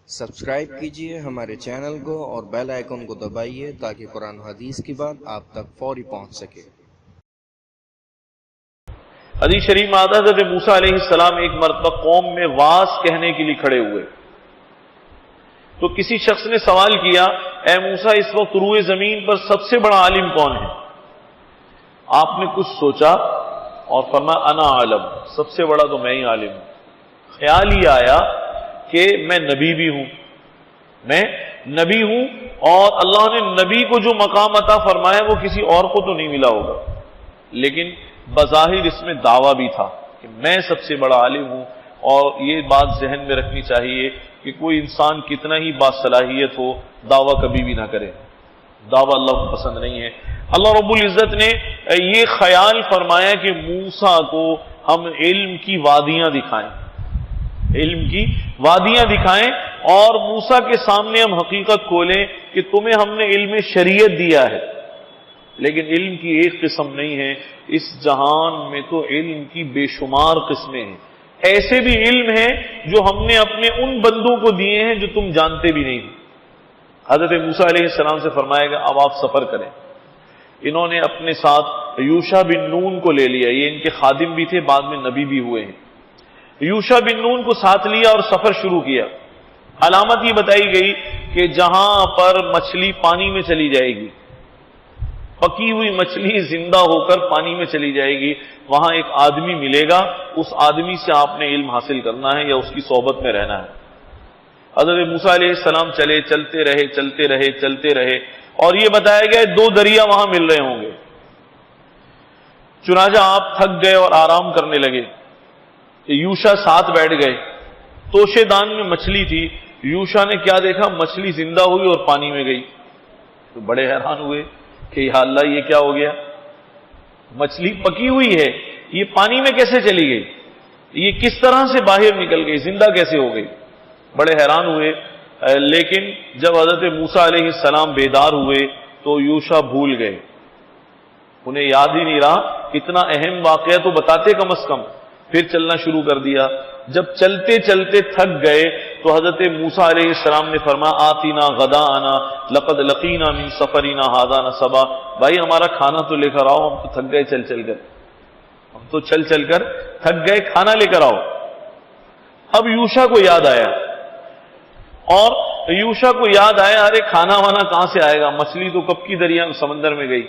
Subscribe کیجئے ہمارے channel کو اور بیل آئیکن کو دبائیے تاکہ قرآن حدیث کی بات آپ تک فوری پہنچ سکے۔ حدیث شریف میں آتا ہے حضرت موسیٰ علیہ السلام ایک مرتبہ قوم میں واعظ کہنے کے لیے کھڑے ہوئے تو کسی شخص نے سوال کیا، اے موسیٰ اس وقت روئے زمین پر سب سے بڑا عالم کون ہے؟ آپ نے کچھ سوچا اور فرمایا انا عالم، سب سے بڑا تو میں ہی عالم ہوں۔ خیال ہی آیا کہ میں نبی بھی ہوں، میں نبی ہوں، اور اللہ نے نبی کو جو مقام عطا فرمایا وہ کسی اور کو تو نہیں ملا ہوگا، لیکن بظاہر اس میں دعویٰ بھی تھا کہ میں سب سے بڑا عالم ہوں۔ اور یہ بات ذہن میں رکھنی چاہیے کہ کوئی انسان کتنا ہی باصلاحیت ہو، دعویٰ کبھی بھی نہ کرے، دعویٰ اللہ کو پسند نہیں ہے۔ اللہ رب العزت نے یہ خیال فرمایا کہ موسیٰ کو ہم علم کی وادیاں دکھائیں، علم کی وادیاں دکھائیں، اور موسیٰ کے سامنے ہم حقیقت کھولیں کہ تمہیں ہم نے علم شریعت دیا ہے، لیکن علم کی ایک قسم نہیں ہے، اس جہان میں تو علم کی بے شمار قسمیں ہیں۔ ایسے بھی علم ہیں جو ہم نے اپنے ان بندوں کو دیے ہیں جو تم جانتے بھی نہیں۔ حضرت موسیٰ علیہ السلام سے فرمایا گیا اب آپ سفر کریں۔ انہوں نے اپنے ساتھ یوشع بن نون کو لے لیا، یہ ان کے خادم بھی تھے، بعد میں نبی بھی ہوئے ہیں۔ یوشع بن نون کو ساتھ لیا اور سفر شروع کیا۔ علامت یہ بتائی گئی کہ جہاں پر مچھلی پانی میں چلی جائے گی، پکی ہوئی مچھلی زندہ ہو کر پانی میں چلی جائے گی، وہاں ایک آدمی ملے گا، اس آدمی سے آپ نے علم حاصل کرنا ہے یا اس کی صحبت میں رہنا ہے۔ حضرت موسیٰ علیہ السلام چلے، چلتے رہے اور یہ بتایا گیا 2 دریا وہاں مل رہے ہوں گے۔ چنانچہ آپ تھک گئے اور آرام کرنے لگے، یوشع ساتھ بیٹھ گئے، توشے دان میں مچھلی تھی، یوشع نے کیا دیکھا، مچھلی زندہ ہوئی اور پانی میں گئی، تو بڑے حیران ہوئے کہ یا اللہ یہ کیا ہو گیا، مچھلی پکی ہوئی ہے، یہ پانی میں کیسے چلی گئی، یہ کس طرح سے باہر نکل گئی، زندہ کیسے ہو گئی، بڑے حیران ہوئے۔ لیکن جب حضرت موسیٰ علیہ السلام بیدار ہوئے تو یوشع بھول گئے، انہیں یاد ہی نہیں رہا، اتنا اہم واقعہ تو بتاتے کم از کم، پھر چلنا شروع کر دیا۔ جب چلتے تھک گئے تو حضرت موسیٰ علیہ السلام نے فرمایا آتینا غداءنا لقد لقینا من سفرنا ھذا نصبا، بھائی ہمارا کھانا تو لے کر آؤ، ہم تو تھک گئے چل کر، ہم تو چل کر تھک گئے، کھانا لے کر آؤ۔ اب یوشع کو یاد آیا، اور یوشع کو یاد آیا ارے کھانا وانا کہاں سے آئے گا، مچھلی تو کب کی دریا سمندر میں گئی۔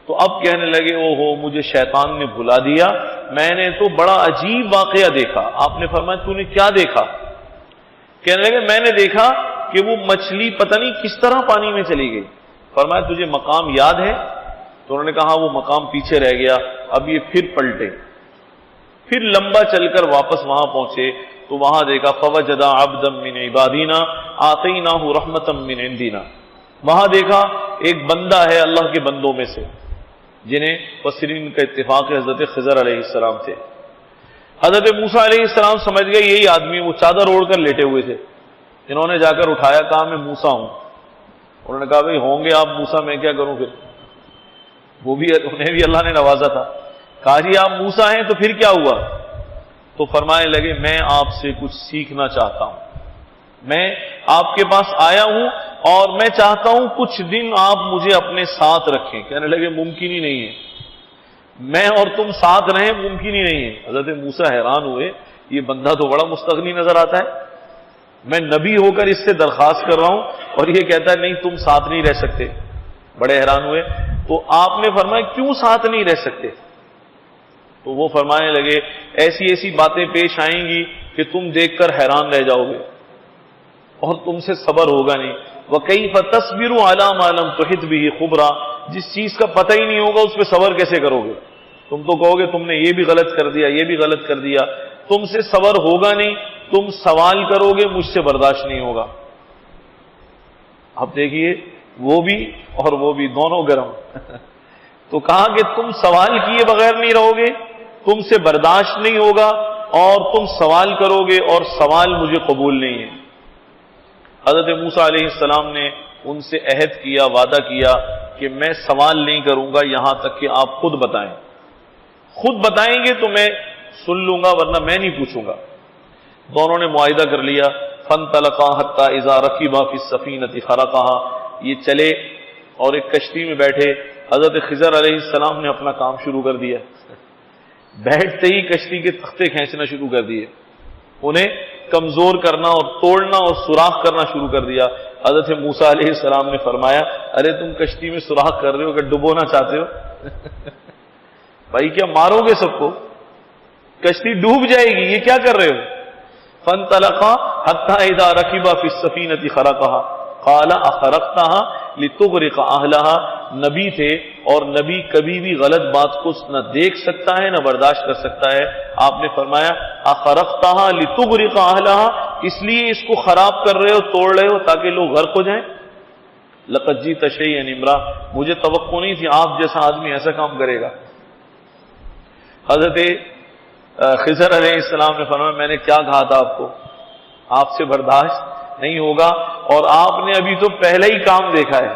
تو اب کہنے لگے او ہو مجھے شیطان نے بھلا دیا، میں نے تو بڑا عجیب واقعہ دیکھا۔ آپ نے فرمایا تو نے کیا دیکھا؟ کہنے لگے میں نے دیکھا کہ وہ مچھلی پتہ نہیں کس طرح پانی میں چلی گئی۔ فرمایا تجھے مقام یاد ہے؟ تو انہوں نے کہا وہ مقام پیچھے رہ گیا۔ اب یہ پھر پلٹے، پھر لمبا چل کر واپس وہاں پہنچے تو وہاں دیکھا فوجدا عبدا من عبادنا آتیناہ رحمتا من عندنا، وہاں دیکھا ایک بندہ ہے اللہ کے بندوں میں سے جنہیں مفسرین کا اتفاق ہے حضرت خضر علیہ السلام تھے۔ حضرت موسیٰ علیہ السلام سمجھ گئے یہی آدمی، وہ چادر اوڑھ کر لیٹے ہوئے تھے، انہوں نے جا کر اٹھایا، کہا میں موسیٰ ہوں۔ انہوں نے کہا بھئی ہوں گے آپ موسیٰ، میں کیا کروں پھر، وہ بھی انہیں بھی اللہ نے نوازا تھا۔ کہا جی آپ موسیٰ ہیں تو پھر کیا ہوا؟ تو فرمانے لگے میں آپ سے کچھ سیکھنا چاہتا ہوں، میں آپ کے پاس آیا ہوں اور میں چاہتا ہوں کچھ دن آپ مجھے اپنے ساتھ رکھیں۔ کہنے لگے ممکن ہی نہیں ہے، میں اور تم ساتھ رہیں ممکن ہی نہیں ہے۔ حضرت موسیٰ حیران ہوئے، یہ بندہ تو بڑا مستغنی نظر آتا ہے، میں نبی ہو کر اس سے درخواست کر رہا ہوں اور یہ کہتا ہے نہیں تم ساتھ نہیں رہ سکتے۔ بڑے حیران ہوئے تو آپ نے فرمایا کیوں ساتھ نہیں رہ سکتے؟ تو وہ فرمانے لگے ایسی باتیں پیش آئیں گی کہ تم دیکھ کر حیران رہ جاؤ گے اور تم سے صبر ہوگا نہیں۔ وَكَيْفَ تَصْبِرُ عَلَىٰ مَا لَمْ تُحِطْ بِهِ خُبْرًا، جس چیز کا پتہ ہی نہیں ہوگا اس پہ صبر کیسے کرو گے؟ تم تو کہو گے تم نے یہ بھی غلط کر دیا، یہ بھی غلط کر دیا، تم سے صبر ہوگا نہیں، تم سوال کرو گے مجھ سے برداشت نہیں ہوگا۔ اب دیکھیے وہ بھی اور وہ بھی دونوں گرم تو کہا کہ تم سوال کیے بغیر نہیں رہو گے، تم سے برداشت نہیں ہوگا اور تم سوال کرو گے اور سوال مجھے قبول نہیں ہے۔ حضرت موسیٰ علیہ السلام نے ان سے عہد کیا، وعدہ کیا کہ میں سوال نہیں کروں گا یہاں تک کہ آپ خود بتائیں، خود بتائیں گے تو میں سن لوں گا ورنہ میں نہیں پوچھوں گا۔ دونوں نے معاہدہ کر لیا، فانطلقا حتی اذا رکبا فی السفینۃ خرقہا، یہ چلے اور ایک کشتی میں بیٹھے. حضرت خضر علیہ السلام نے اپنا کام شروع کر دیا، بیٹھتے ہی کشتی کے تختے کھینچنا شروع کر دیے، انہیں کمزور کرنا اور توڑنا اور سوراخ کرنا شروع کر دیا. حضرت موسیٰ علیہ السلام نے فرمایا ارے تم کشتی میں سوراخ کر رہے ہو کہ ڈبونا چاہتے ہو؟ بھائی کیا مارو گے سب کو؟ کشتی ڈوب جائے گی، یہ کیا کر رہے ہو؟ فانطلقا حتی اذا رکبا فی السفینۃ خرقہا قال اخرقتها لتغرق اہلہا. نبی تھے اور نبی کبھی بھی غلط بات کو نہ دیکھ سکتا ہے نہ برداشت کر سکتا ہے. آپ نے فرمایا اخرقتها لتغرق اہلہا، اس لیے اس کو خراب کر رہے ہو، توڑ رہے ہو تاکہ لوگ غرق ہو جائیں. لقد جئت شیئا امرا، مجھے توقع نہیں تھی آپ جیسا آدمی ایسا کام کرے گا. حضرت خضر علیہ السلام نے فرمایا میں نے کیا کہا تھا آپ کو، آپ سے برداشت نہیں ہوگا، اور آپ نے ابھی تو پہلا ہی کام دیکھا ہے،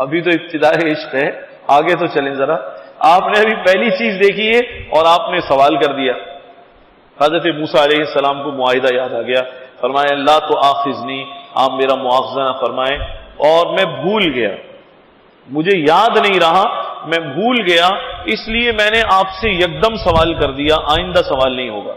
ابھی تو ابتدائی عشق ہے، آگے تو چلیں ذرا. آپ نے ابھی پہلی چیز دیکھی ہے اور آپ نے سوال کر دیا. حضرت موسیٰ علیہ السلام کو معاہدہ یاد آ گیا، فرمایا لا تؤاخذنی، آپ میرا مواخذہ نہ فرمائیں، اور میں بھول گیا، مجھے یاد نہیں رہا، میں بھول گیا، اس لیے میں نے آپ سے یکدم سوال کر دیا، آئندہ سوال نہیں ہوگا.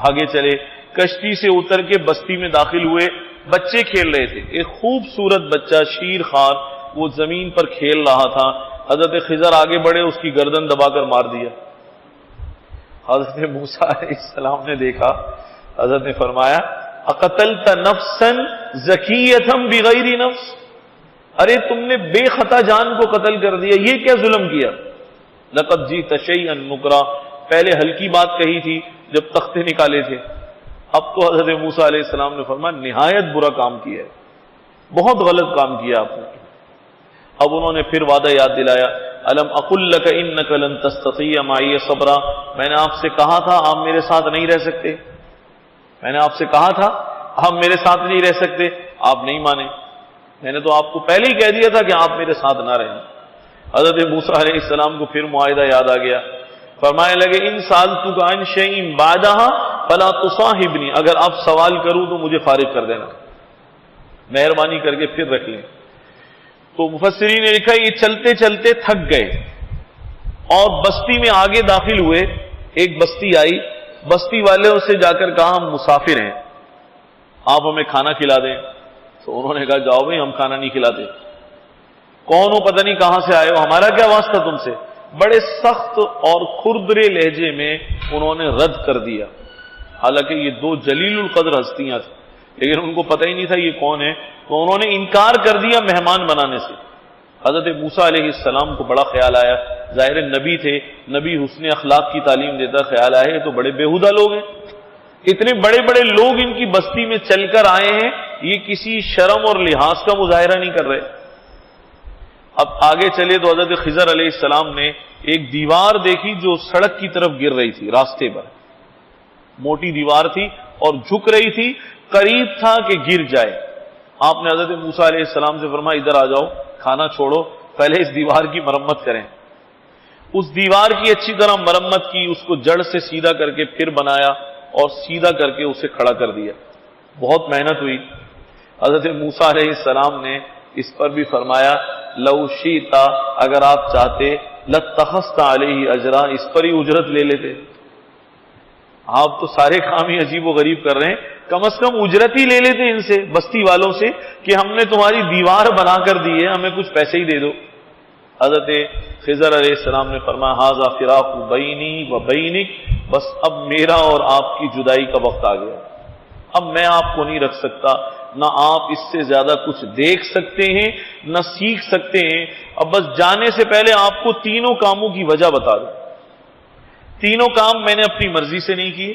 آگے چلے، کشتی سے اتر کے بستی میں داخل ہوئے. بچے کھیل رہے تھے، ایک خوبصورت بچہ شیر خوار وہ زمین پر کھیل رہا تھا. حضرت خضر آگے بڑھے، اس کی گردن دبا کر مار دیا. حضرت موسیٰ علیہ السلام نے دیکھا، حضرت نے فرمایا اقتلت نفسا زکیۃ بغیر نفس، ارے تم نے بے خطا جان کو قتل کر دیا، یہ کیا ظلم کیا. لقد جئت شیئا نکرا، پہلے ہلکی بات کہی تھی جب تختے نکالے تھے، اب تو حضرت موسیٰ علیہ السلام نے فرمایا نہایت برا کام کیا ہے، بہت غلط کام کیا آپ نے. اب انہوں نے پھر وعدہ یاد دلایا، الم اقل لک انک لن تستطیع معی صبرا، میں نے آپ سے کہا تھا آپ میرے ساتھ نہیں رہ سکتے، میں نے آپ سے کہا تھا آپ میرے ساتھ نہیں رہ سکتے، آپ نہیں مانے. میں نے تو آپ کو پہلے ہی کہہ دیا تھا کہ آپ میرے ساتھ نہ رہیں. حضرت موسیٰ علیہ السلام کو پھر معاہدہ یاد آ گیا، فرمانے لگے ان سألتک عن شیء بعدها فلا تصاحبنی، اگر اب سوال کروں تو مجھے فارغ کر دینا، مہربانی کر کے پھر رکھ لیں. تو مفسرین نے لکھا یہ چلتے چلتے تھک گئے اور بستی میں آگے داخل ہوئے. ایک بستی آئی، بستی والے سے جا کر کہا ہم مسافر ہیں، آپ ہمیں کھانا کھلا دیں. تو انہوں نے کہا جاؤ بھائی ہم کھانا نہیں کھلاتے، کون ہو پتہ نہیں کہاں سے آئے ہو، ہمارا کیا واسطہ تم سے. بڑے سخت اور کھردرے لہجے میں انہوں نے رد کر دیا. حالانکہ یہ دو جلیل القدر ہستیاں تھیں، لیکن ان کو پتہ ہی نہیں تھا یہ کون ہے، تو انہوں نے انکار کر دیا مہمان بنانے سے. حضرت موسیٰ علیہ السلام کو بڑا خیال آیا، ظاہر نبی تھے، نبی حسن اخلاق کی تعلیم دیتا، خیال آیا یہ تو بڑے بےہودہ لوگ ہیں، اتنے بڑے بڑے لوگ ان کی بستی میں چل کر آئے ہیں، یہ کسی شرم اور لحاظ کا مظاہرہ نہیں کر رہے. اب آگے چلے تو حضرت خضر علیہ السلام نے ایک دیوار دیکھی جو سڑک کی طرف گر رہی تھی، راستے پر موٹی دیوار تھی اور جھک رہی تھی، قریب تھا کہ گر جائے. آپ نے حضرت موسیٰ علیہ السلام سے فرمایا ادھر آ جاؤ، کھانا چھوڑو، پہلے اس دیوار کی مرمت کریں. اس دیوار کی اچھی طرح مرمت کی، اس کو جڑ سے سیدھا کر کے پھر بنایا اور سیدھا کر کے اسے کھڑا کر دیا. بہت محنت ہوئی. حضرت موسیٰ علیہ السلام نے اس پر بھی فرمایا لو شئت، اگر آپ چاہتے لاتخذت علیہ اجرا، اس پر ہی اجرت لے لیتے. آپ تو سارے کام ہی عجیب و غریب کر رہے ہیں، کم از کم اجرت ہی لے لیتے ان سے، بستی والوں سے، کہ ہم نے تمہاری دیوار بنا کر دی ہے، ہمیں کچھ پیسے ہی دے دو. حضرت خضر علیہ السلام نے فرمایا ھذا فراق بینی و بینک، بس اب میرا اور آپ کی جدائی کا وقت آ گیا، اب میں آپ کو نہیں رکھ سکتا، نہ آپ اس سے زیادہ کچھ دیکھ سکتے ہیں نہ سیکھ سکتے ہیں. اب بس جانے سے پہلے آپ کو تینوں کاموں کی وجہ بتا دوں. تینوں کام میں نے اپنی مرضی سے نہیں کیے،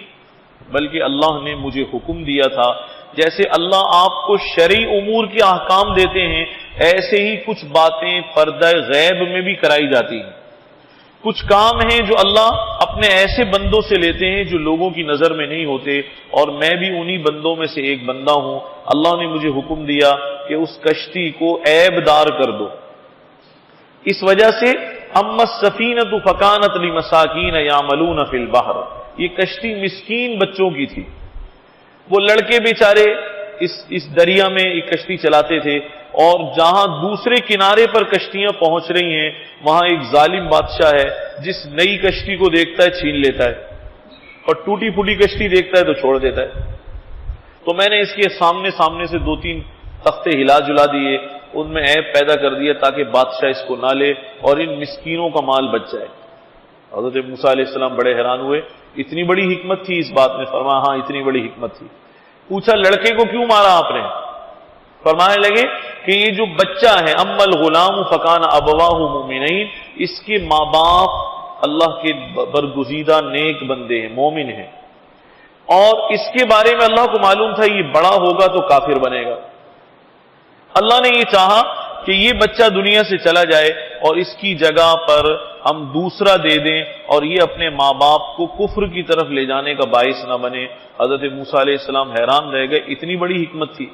بلکہ اللہ نے مجھے حکم دیا تھا. جیسے اللہ آپ کو شرعی امور کے احکام دیتے ہیں، ایسے ہی کچھ باتیں پردہ غیب میں بھی کرائی جاتی ہیں. کچھ کام ہیں جو اللہ اپنے ایسے بندوں سے لیتے ہیں جو لوگوں کی نظر میں نہیں ہوتے، اور میں بھی انہی بندوں میں سے ایک بندہ ہوں. اللہ نے مجھے حکم دیا کہ اس کشتی کو عیب دار کر دو. اس وجہ سے اما السفینۃ فکانت لمساکین یعملون فی البحر، یہ کشتی مسکین بچوں کی تھی. وہ لڑکے بیچارے اس دریا میں ایک کشتی چلاتے تھے، اور جہاں دوسرے کنارے پر کشتیاں پہنچ رہی ہیں وہاں ایک ظالم بادشاہ ہے جس نئی کشتی کو دیکھتا ہے چھین لیتا ہے، اور ٹوٹی پھوٹی کشتی دیکھتا ہے تو چھوڑ دیتا ہے۔ تو میں نے اس کے سامنے سے 2-3 تختے ہلا جلا دیے، ان میں عیب پیدا کر دیا تاکہ بادشاہ اس کو نہ لے اور ان مسکینوں کا مال بچ جائے۔ حضرت موسیٰ علیہ السلام بڑے حیران ہوئے، اتنی بڑی حکمت تھی اس بات میں؟ فرمایا ہاں اتنی بڑی حکمت تھی۔ پوچھا لڑکے کو کیوں مارا آپ نے؟ فرمانے لگے کہ یہ جو بچہ ہے، اما الغلام فکان ابواہ مومنین، اس کے ماں باپ اللہ کے برگزیدہ نیک بندے ہیں، مومن ہیں، اور اس کے بارے میں اللہ کو معلوم تھا یہ بڑا ہوگا تو کافر بنے گا۔ اللہ نے یہ چاہا کہ یہ بچہ دنیا سے چلا جائے اور اس کی جگہ پر ہم دوسرا دے دیں اور یہ اپنے ماں باپ کو کفر کی طرف لے جانے کا باعث نہ بنے۔ حضرت موسیٰ علیہ السلام حیران رہ گئے، اتنی بڑی حکمت تھی،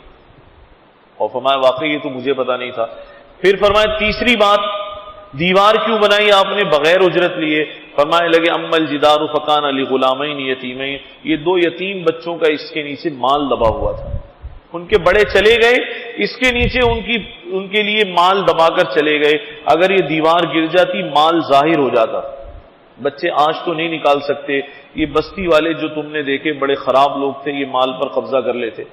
اور فرمایا واقعی یہ تو مجھے پتا نہیں تھا۔ پھر فرمایا تیسری بات، دیوار کیوں بنائی آپ نے بغیر اجرت لیے؟ فرمانے لگے اما الجدار فکان لغلامین یتیمین، یہ 2 یتیم بچوں کا اس کے نیچے مال دبا ہوا تھا، ان کے بڑے چلے گئے، اس کے نیچے ان کے لیے مال دبا کر چلے گئے، اگر یہ دیوار گر جاتی مال ظاہر ہو جاتا۔ بچے آج تو نہیں نکال سکتے، یہ بستی والے جو تم نے دیکھے بڑے خراب لوگ تھے، یہ مال پر قبضہ کر لیتے،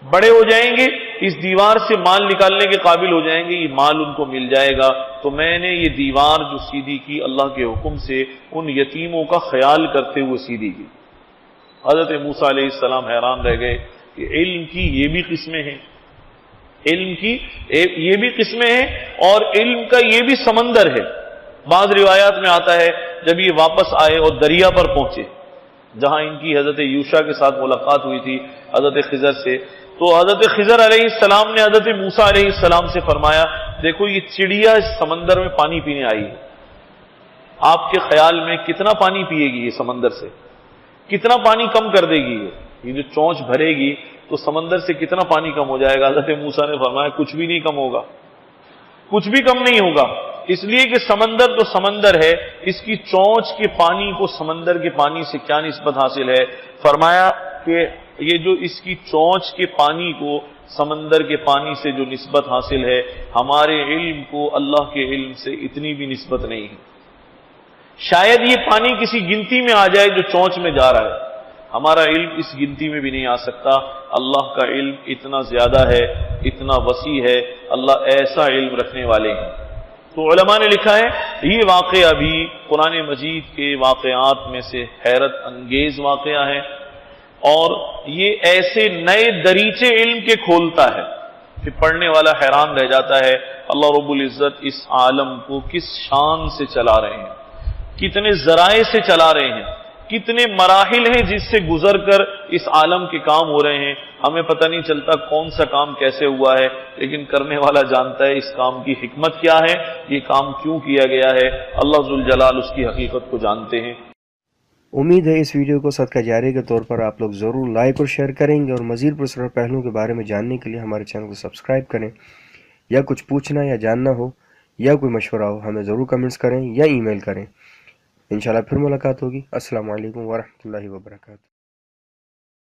بڑے ہو جائیں گے اس دیوار سے مال نکالنے کے قابل ہو جائیں گے، یہ مال ان کو مل جائے گا۔ تو میں نے یہ دیوار جو سیدھی کی اللہ کے حکم سے ان یتیموں کا خیال کرتے ہوئے سیدھی کی۔ حضرت موسیٰ علیہ السلام حیران رہ گئے کہ علم کی یہ بھی قسمیں ہیں، علم کی یہ بھی قسمیں ہیں، اور علم کا یہ بھی سمندر ہے۔ بعض روایات میں آتا ہے جب یہ واپس آئے اور دریا پر پہنچے جہاں ان کی حضرت یوشع کے ساتھ ملاقات ہوئی تھی حضرت خضر سے، تو حضرت خضر علیہ السلام نے حضرت موسیٰ علیہ السلام سے فرمایا دیکھو یہ چڑیا اس سمندر میں پانی پینے آئی ہے، آپ کے خیال میں کتنا پانی پیے گی یہ سمندر سے؟ کتنا پانی کم کر دے گی یہ جو چونچ بھرے گی تو سمندر سے کتنا پانی کم ہو جائے گا؟ حضرت موسیٰ نے فرمایا کچھ بھی نہیں کم ہوگا، کچھ بھی کم نہیں ہوگا، اس لیے کہ سمندر تو سمندر ہے، اس کی چونچ کے پانی کو سمندر کے پانی سے کیا نسبت حاصل ہے؟ فرمایا کہ یہ جو اس کی چونچ کے پانی کو سمندر کے پانی سے جو نسبت حاصل ہے، ہمارے علم کو اللہ کے علم سے اتنی بھی نسبت نہیں ہے۔ شاید یہ پانی کسی گنتی میں آ جائے جو چونچ میں جا رہا ہے، ہمارا علم اس گنتی میں بھی نہیں آ سکتا۔ اللہ کا علم اتنا زیادہ ہے، اتنا وسیع ہے، اللہ ایسا علم رکھنے والے ہیں۔ تو علماء نے لکھا ہے یہ واقعہ بھی قرآن مجید کے واقعات میں سے حیرت انگیز واقعہ ہے، اور یہ ایسے نئے دریچے علم کے کھولتا ہے کہ پڑھنے والا حیران رہ جاتا ہے اللہ رب العزت اس عالم کو کس شان سے چلا رہے ہیں، کتنے ذرائع سے چلا رہے ہیں، کتنے مراحل ہیں جس سے گزر کر اس عالم کے کام ہو رہے ہیں۔ ہمیں پتہ نہیں چلتا کون سا کام کیسے ہوا ہے، لیکن کرنے والا جانتا ہے اس کام کی حکمت کیا ہے، یہ کام کیوں کیا گیا ہے، اللہ ذوالجلال اس کی حقیقت کو جانتے ہیں۔ امید ہے اس ویڈیو کو صدقہ جاریہ کے طور پر آپ لوگ ضرور لائک اور شیئر کریں گے، اور مزید پرسرار پہلوؤں کے بارے میں جاننے کے لیے ہمارے چینل کو سبسکرائب کریں۔ یا کچھ پوچھنا یا جاننا ہو یا کوئی مشورہ ہو ہمیں ضرور کمنٹس کریں یا ای میل کریں۔ انشاءاللہ پھر ملاقات ہوگی۔ السلام علیکم ورحمۃ اللہ وبرکاتہ۔